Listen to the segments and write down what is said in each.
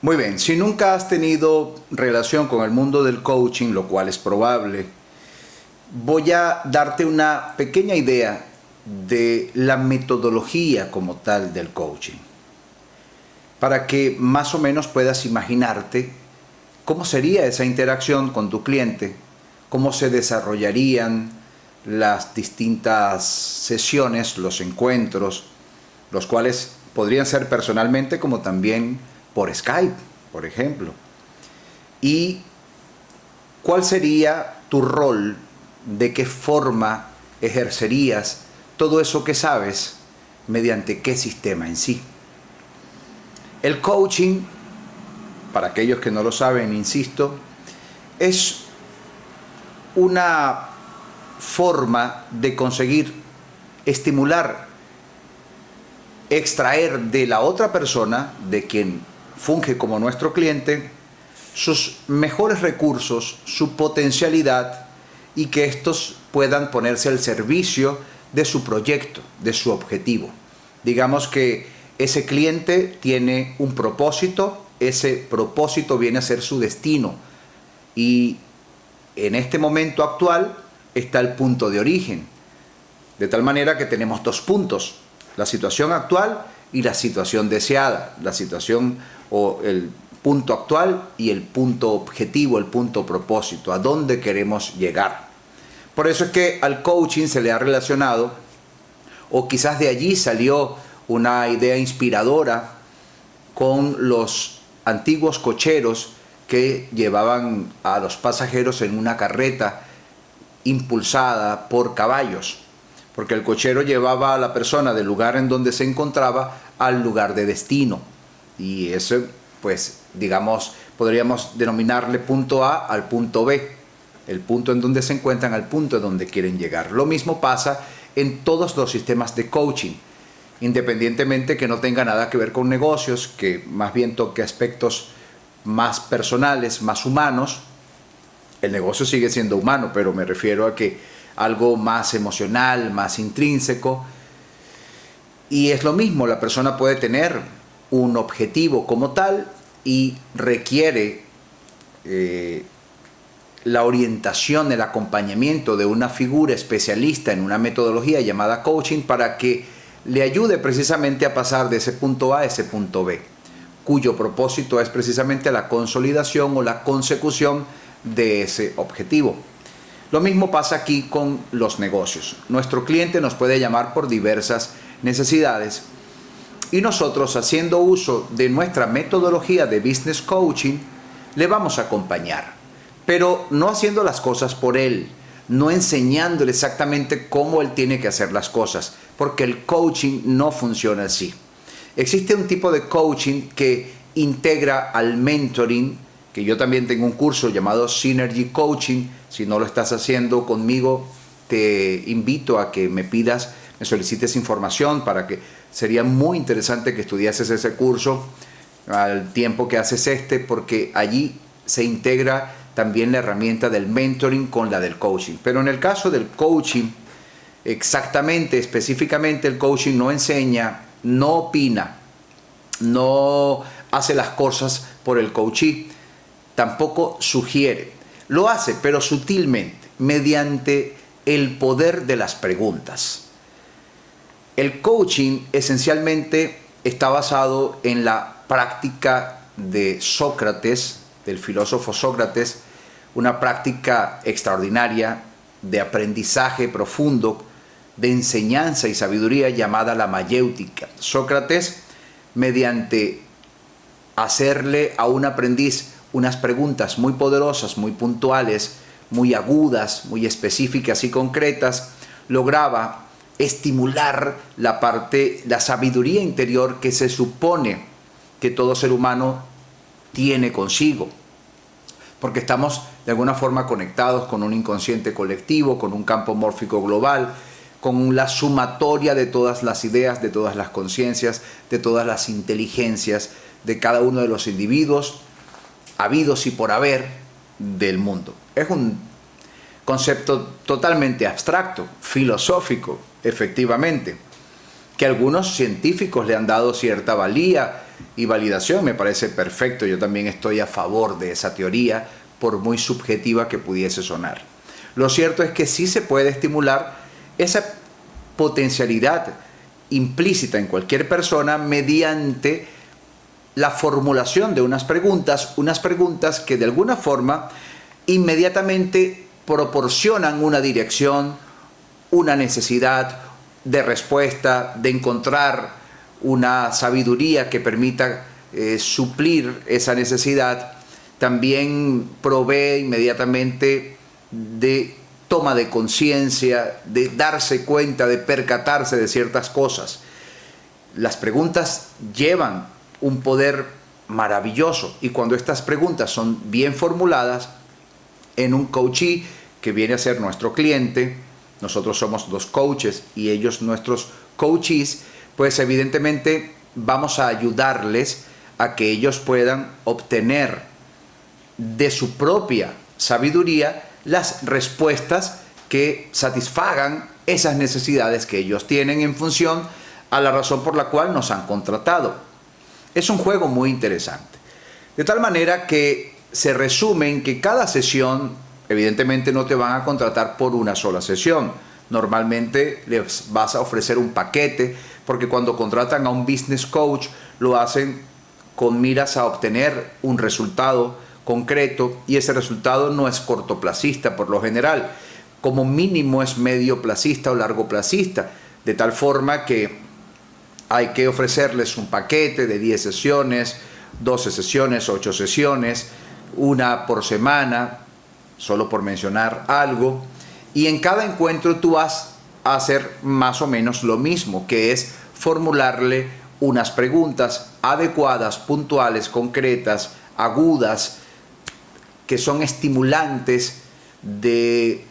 Muy bien, si nunca has tenido relación con el mundo del coaching, lo cual es probable, voy a darte una pequeña idea de la metodología como tal del coaching, para que más o menos puedas imaginarte cómo sería esa interacción con tu cliente, cómo se desarrollarían las distintas sesiones, los encuentros, los cuales podrían ser personalmente como también por Skype, por ejemplo. ¿Y cuál sería tu rol? ¿De qué forma ejercerías todo eso que sabes? ¿Mediante qué sistema en sí? El coaching, para aquellos que no lo saben, insisto, es una forma de conseguir estimular, extraer de la otra persona, de quien funge como nuestro cliente, sus mejores recursos, su potencialidad, y que estos puedan ponerse al servicio de su proyecto, de su objetivo. Digamos que ese cliente tiene un propósito, ese propósito viene a ser su destino, y en este momento actual está el punto de origen, de tal manera que tenemos dos puntos: la situación actual y la situación deseada, la situación o el punto actual y el punto objetivo, el punto propósito, a dónde queremos llegar. Por eso es que al coaching se le ha relacionado, o quizás de allí salió una idea inspiradora, con los antiguos cocheros que llevaban a los pasajeros en una carreta impulsada por caballos, porque el cochero llevaba a la persona del lugar en donde se encontraba al lugar de destino, y eso, pues, digamos, podríamos denominarle punto A al punto B, el punto en donde se encuentran al punto en donde quieren llegar. Lo mismo pasa en todos los sistemas de coaching, independientemente que no tenga nada que ver con negocios, que más bien toque aspectos más personales, más humanos. El negocio sigue siendo humano, pero me refiero a que algo más emocional, más intrínseco. Y es lo mismo, la persona puede tener un objetivo como tal y requiere la orientación, el acompañamiento de una figura especialista en una metodología llamada coaching, para que le ayude precisamente a pasar de ese punto A a ese punto B, cuyo propósito es precisamente la consolidación o la consecución de ese objetivo. Lo mismo pasa aquí con los negocios. Nuestro cliente nos puede llamar por diversas necesidades, y nosotros, haciendo uso de nuestra metodología de business coaching, le vamos a acompañar, pero no haciendo las cosas por él, no enseñándole exactamente cómo él tiene que hacer las cosas, porque el coaching no funciona así. Existe un tipo de coaching que integra al mentoring, que yo también tengo un curso llamado Synergy Coaching. Si no lo estás haciendo conmigo, te invito a que me solicites información, para que sería muy interesante que estudiases ese curso al tiempo que haces este, porque allí se integra también la herramienta del mentoring con la del coaching. Pero en el caso del coaching, exactamente, específicamente, el coaching no enseña, no opina, no hace las cosas por el coachee, tampoco sugiere. Lo hace, pero sutilmente, mediante el poder de las preguntas. El coaching esencialmente está basado en la práctica de Sócrates, del filósofo Sócrates, una práctica extraordinaria de aprendizaje profundo, de enseñanza y sabiduría, llamada la mayéutica. Sócrates, mediante hacerle a un aprendiz unas preguntas muy poderosas, muy puntuales, muy agudas, muy específicas y concretas, lograba estimular la sabiduría interior que se supone que todo ser humano tiene consigo, porque estamos de alguna forma conectados con un inconsciente colectivo, con un campo mórfico global, con la sumatoria de todas las ideas, de todas las conciencias, de todas las inteligencias de cada uno de los individuos habidos y por haber del mundo. Es un concepto totalmente abstracto, filosófico, efectivamente. que algunos científicos le han dado cierta valía y validación. Me parece perfecto, yo también estoy a favor de esa teoría, por muy subjetiva que pudiese sonar. Lo cierto es que sí se puede estimular esa potencialidad implícita en cualquier persona mediante la formulación de unas preguntas que de alguna forma inmediatamente proporcionan una dirección, una necesidad de respuesta, de encontrar una sabiduría que permita suplir esa necesidad. También provee inmediatamente de toma de conciencia, de darse cuenta, de percatarse de ciertas cosas. Las preguntas llevan un poder maravilloso, y cuando estas preguntas son bien formuladas en un coachee que viene a ser nuestro cliente, nosotros somos dos coaches y ellos nuestros coachees, pues evidentemente vamos a ayudarles a que ellos puedan obtener de su propia sabiduría las respuestas que satisfagan esas necesidades que ellos tienen en función a la razón por la cual nos han contratado. Es un juego muy interesante. De tal manera que se resume en que cada sesión, evidentemente no te van a contratar por una sola sesión. Normalmente les vas a ofrecer un paquete, porque cuando contratan a un business coach lo hacen con miras a obtener un resultado concreto, y ese resultado no es cortoplacista por lo general. Como mínimo es medioplacista o largoplacista, de tal forma que hay que ofrecerles un paquete de 10 sesiones, 12 sesiones, 8 sesiones, una por semana, solo por mencionar algo. Y en cada encuentro tú vas a hacer más o menos lo mismo, que es formularle unas preguntas adecuadas, puntuales, concretas, agudas, que son estimulantes de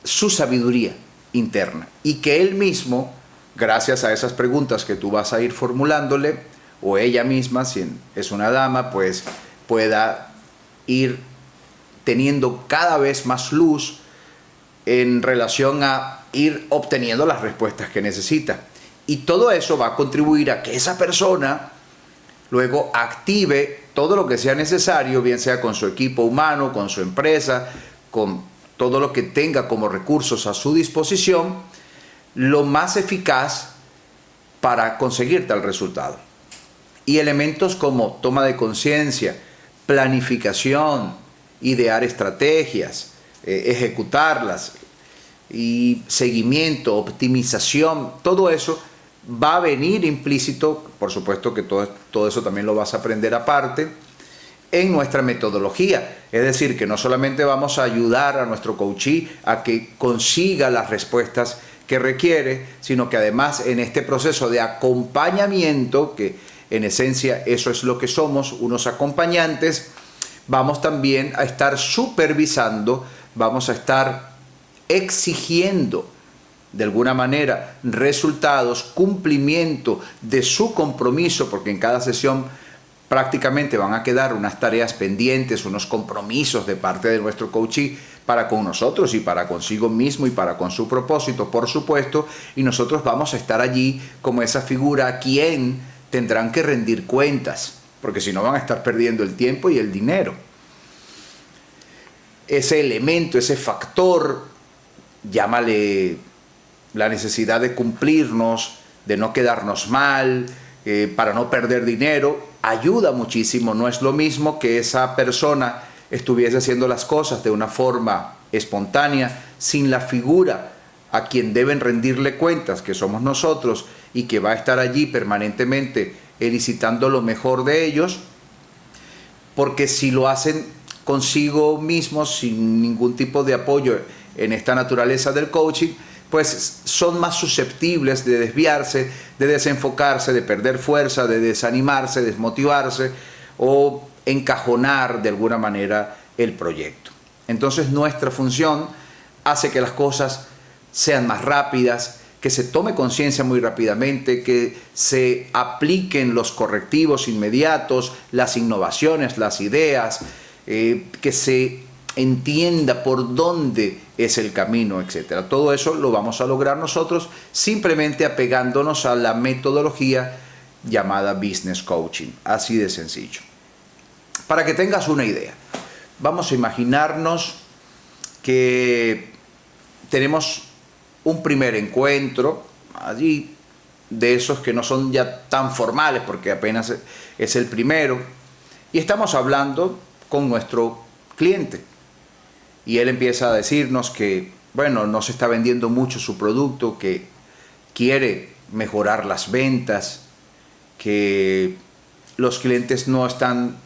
su sabiduría interna, y que él mismo, gracias a esas preguntas que tú vas a ir formulándole, o ella misma, si es una dama, pues pueda ir teniendo cada vez más luz en relación a ir obteniendo las respuestas que necesita. Y todo eso va a contribuir a que esa persona luego active todo lo que sea necesario, bien sea con su equipo humano, con su empresa, con todo lo que tenga como recursos a su disposición, lo más eficaz para conseguir tal resultado. Y elementos como toma de conciencia, planificación, idear estrategias, ejecutarlas, y seguimiento, optimización, todo eso va a venir implícito. Por supuesto que todo eso también lo vas a aprender aparte en nuestra metodología. Es decir, que no solamente vamos a ayudar a nuestro coachee a que consiga las respuestas que requiere, sino que además en este proceso de acompañamiento, que en esencia eso es lo que somos, unos acompañantes, vamos también a estar supervisando, vamos a estar exigiendo de alguna manera resultados, cumplimiento de su compromiso, porque en cada sesión prácticamente van a quedar unas tareas pendientes, unos compromisos de parte de nuestro coachee para con nosotros y para consigo mismo y para con su propósito, por supuesto, y nosotros vamos a estar allí como esa figura a quien tendrán que rendir cuentas, porque si no van a estar perdiendo el tiempo y el dinero. Ese elemento, ese factor, llámale la necesidad de cumplirnos, de no quedarnos mal, para no perder dinero, ayuda muchísimo. No es lo mismo que esa persona estuviese haciendo las cosas de una forma espontánea, sin la figura a quien deben rendirle cuentas, que somos nosotros, y que va a estar allí permanentemente elicitando lo mejor de ellos, porque si lo hacen consigo mismos, sin ningún tipo de apoyo en esta naturaleza del coaching, pues son más susceptibles de desviarse, de desenfocarse, de perder fuerza, de desanimarse, desmotivarse o encajonar de alguna manera el proyecto. Entonces nuestra función hace que las cosas sean más rápidas, que se tome conciencia muy rápidamente, que se apliquen los correctivos inmediatos, las innovaciones, las ideas, que se entienda por dónde es el camino, etcétera. Todo eso lo vamos a lograr nosotros simplemente apegándonos a la metodología llamada Business Coaching. Así de sencillo. Para que tengas una idea, vamos a imaginarnos que tenemos un primer encuentro allí, de esos que no son ya tan formales porque apenas es el primero, y estamos hablando con nuestro cliente y él empieza a decirnos que, bueno, no se está vendiendo mucho su producto, que quiere mejorar las ventas, que los clientes no están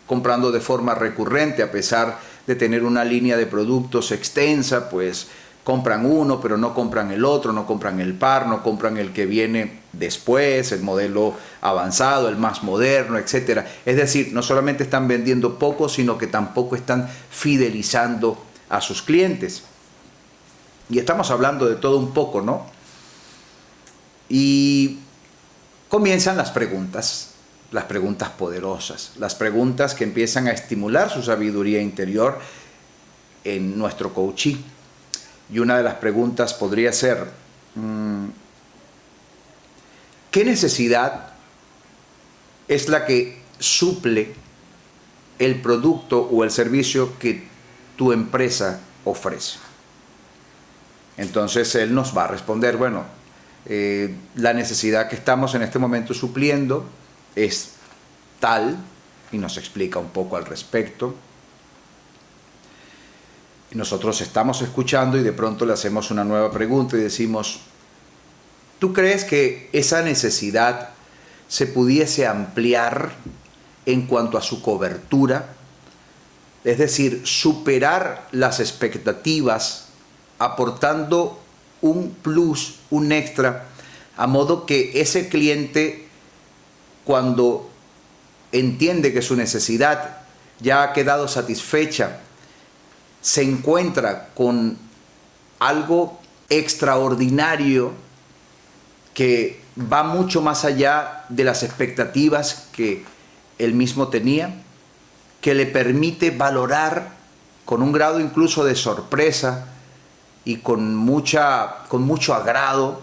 comprando de forma recurrente a pesar de tener una línea de productos extensa, pues compran uno, pero no compran el otro, no compran el par, no compran el que viene después, el modelo avanzado, el más moderno, etc. Es decir, no solamente están vendiendo poco, sino que tampoco están fidelizando a sus clientes. Y estamos hablando de todo un poco, ¿no? Y comienzan las preguntas poderosas, las preguntas que empiezan a estimular su sabiduría interior en nuestro coaching. Y una de las preguntas podría ser, ¿qué necesidad es la que suple el producto o el servicio que tu empresa ofrece? Entonces él nos va a responder, bueno, la necesidad que estamos en este momento supliendo es tal, y nos explica un poco al respecto. Y nosotros estamos escuchando y de pronto le hacemos una nueva pregunta y decimos, ¿tú crees que esa necesidad se pudiese ampliar en cuanto a su cobertura? Es decir, superar las expectativas aportando un plus, un extra, a modo que ese cliente, cuando entiende que su necesidad ya ha quedado satisfecha, se encuentra con algo extraordinario que va mucho más allá de las expectativas que él mismo tenía, que le permite valorar con un grado incluso de sorpresa y con mucho agrado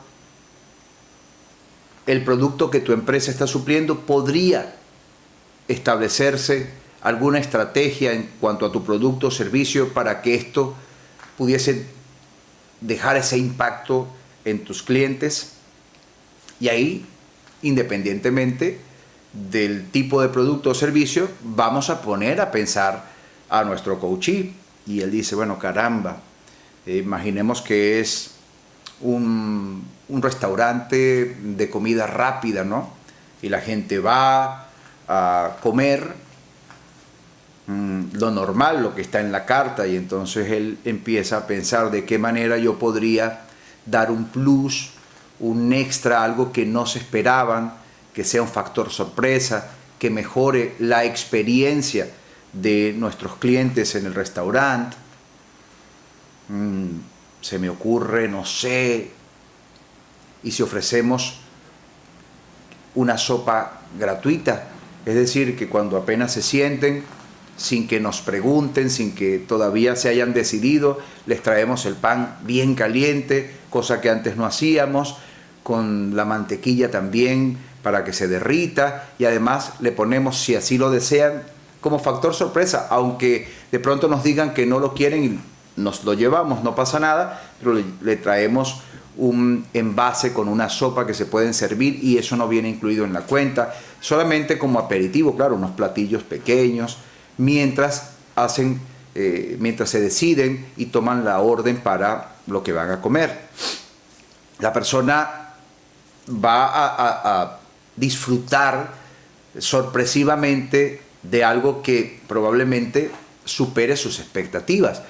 el producto que tu empresa está supliendo. Podría establecerse alguna estrategia en cuanto a tu producto o servicio para que esto pudiese dejar ese impacto en tus clientes. Y ahí, independientemente del tipo de producto o servicio, vamos a poner a pensar a nuestro coachee. Y él dice, bueno, caramba, imaginemos que es un restaurante de comida rápida, ¿no? Y la gente va a comer lo normal, lo que está en la carta, y entonces él empieza a pensar de qué manera yo podría dar un plus, un extra, algo que no se esperaban, que sea un factor sorpresa, que mejore la experiencia de nuestros clientes en el restaurante. Se me ocurre, no sé, y si ofrecemos una sopa gratuita, es decir, que cuando apenas se sienten, sin que nos pregunten, sin que todavía se hayan decidido, les traemos el pan bien caliente, cosa que antes no hacíamos, con la mantequilla también para que se derrita, y además le ponemos, si así lo desean, como factor sorpresa, aunque de pronto nos digan que no lo quieren y nos lo llevamos, no pasa nada, pero le traemos un envase con una sopa que se pueden servir y eso no viene incluido en la cuenta, solamente como aperitivo, claro, unos platillos pequeños, mientras se deciden y toman la orden para lo que van a comer. La persona va a disfrutar sorpresivamente de algo que probablemente supere sus expectativas.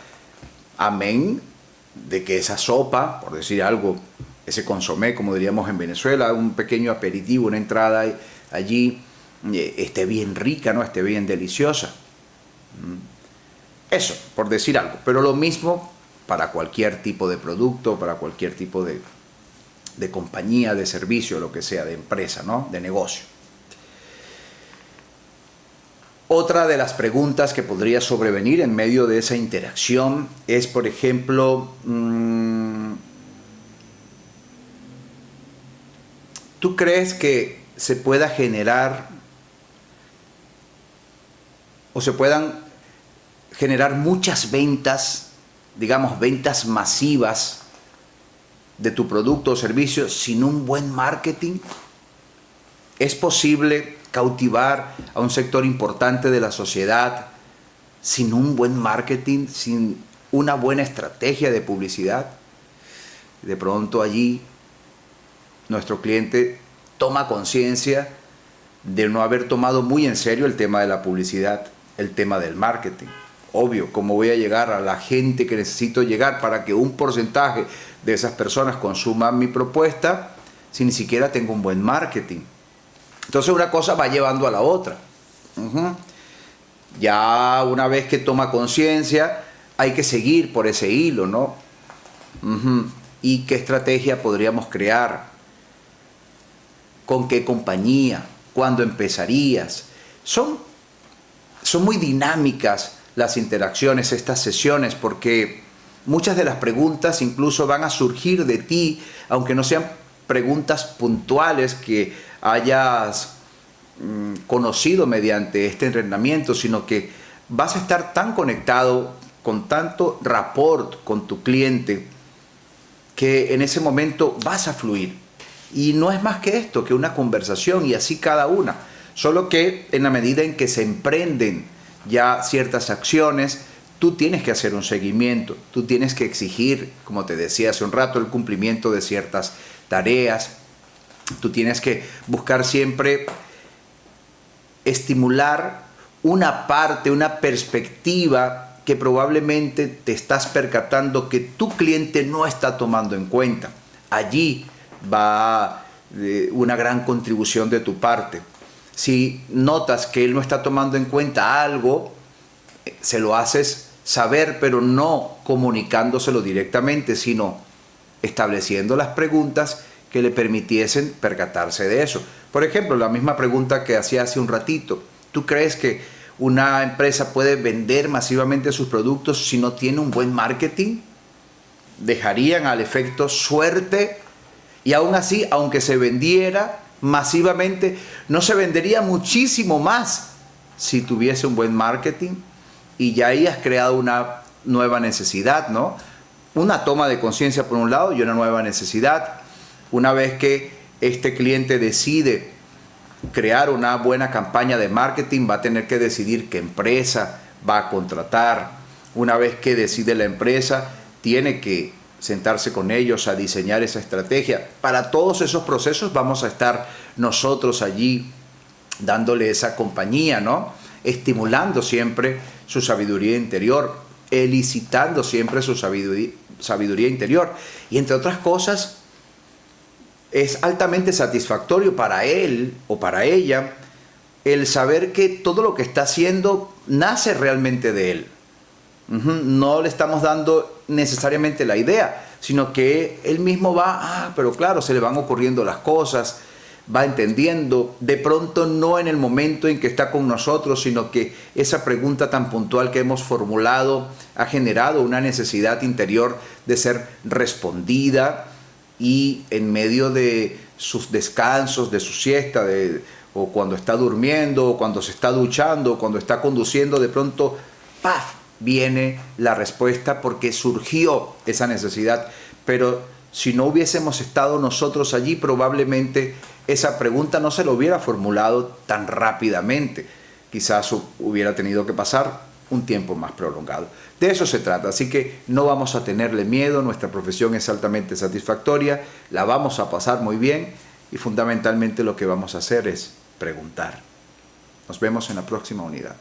Amén de que esa sopa, por decir algo, ese consomé, como diríamos en Venezuela, un pequeño aperitivo, una entrada allí, esté bien rica, ¿no? Esté bien deliciosa. Eso, por decir algo. Pero lo mismo para cualquier tipo de producto, para cualquier tipo de compañía, de servicio, lo que sea, de empresa, ¿no? De negocio. Otra de las preguntas que podría sobrevenir en medio de esa interacción es, por ejemplo, ¿tú crees que se pueda generar o se puedan generar muchas ventas, digamos, ventas masivas de tu producto o servicio sin un buen marketing? ¿Es posible cautivar a un sector importante de la sociedad sin un buen marketing, sin una buena estrategia de publicidad? De pronto allí nuestro cliente toma conciencia de no haber tomado muy en serio el tema de la publicidad, el tema del marketing. Obvio, ¿cómo voy a llegar a la gente que necesito llegar para que un porcentaje de esas personas consuman mi propuesta si ni siquiera tengo un buen marketing? Entonces una cosa va llevando a la otra. Ya una vez que toma conciencia, hay que seguir por ese hilo, ¿no? ¿Y qué estrategia podríamos crear? ¿Con qué compañía? ¿Cuándo empezarías? Son muy dinámicas las interacciones, estas sesiones, porque muchas de las preguntas incluso van a surgir de ti, aunque no sean preguntas puntuales que hayas conocido mediante este entrenamiento, sino que vas a estar tan conectado con tanto rapport con tu cliente que en ese momento vas a fluir. Y no es más que esto, que una conversación, y así cada una. Solo que en la medida en que se emprenden ya ciertas acciones, tú tienes que hacer un seguimiento, tú tienes que exigir, como te decía hace un rato, el cumplimiento de ciertas tareas. Tú tienes que buscar siempre estimular una parte, una perspectiva que probablemente te estás percatando que tu cliente no está tomando en cuenta. Allí va una gran contribución de tu parte. Si notas que él no está tomando en cuenta algo, se lo haces saber, pero no comunicándoselo directamente, sino estableciendo las preguntas que le permitiesen percatarse de eso. Por ejemplo, la misma pregunta que hacía hace un ratito. ¿Tú crees que una empresa puede vender masivamente sus productos si no tiene un buen marketing? ¿Dejarían al efecto suerte? Y aún así, aunque se vendiera masivamente, no se vendería muchísimo más si tuviese un buen marketing. Y ya ahí has creado una nueva necesidad, ¿no? Una toma de conciencia por un lado y una nueva necesidad. Una vez que este cliente decide crear una buena campaña de marketing, va a tener que decidir qué empresa va a contratar. Una vez que decide la empresa, tiene que sentarse con ellos a diseñar esa estrategia. Para todos esos procesos vamos a estar nosotros allí dándole esa compañía, ¿no? Estimulando siempre su sabiduría interior, elicitando siempre su sabiduría interior. Y entre otras cosas, es altamente satisfactorio para él o para ella el saber que todo lo que está haciendo nace realmente de él. No le estamos dando necesariamente la idea, sino que él mismo va, pero claro, se le van ocurriendo las cosas, va entendiendo, de pronto no en el momento en que está con nosotros, sino que esa pregunta tan puntual que hemos formulado ha generado una necesidad interior de ser respondida, y en medio de sus descansos, de su siesta, o cuando está durmiendo, o cuando se está duchando, o cuando está conduciendo, de pronto, ¡paf!, viene la respuesta porque surgió esa necesidad. Pero si no hubiésemos estado nosotros allí, probablemente esa pregunta no se lo hubiera formulado tan rápidamente. Quizás hubiera tenido que pasar un tiempo más prolongado. De eso se trata, así que no vamos a tenerle miedo, nuestra profesión es altamente satisfactoria, la vamos a pasar muy bien y fundamentalmente lo que vamos a hacer es preguntar. Nos vemos en la próxima unidad.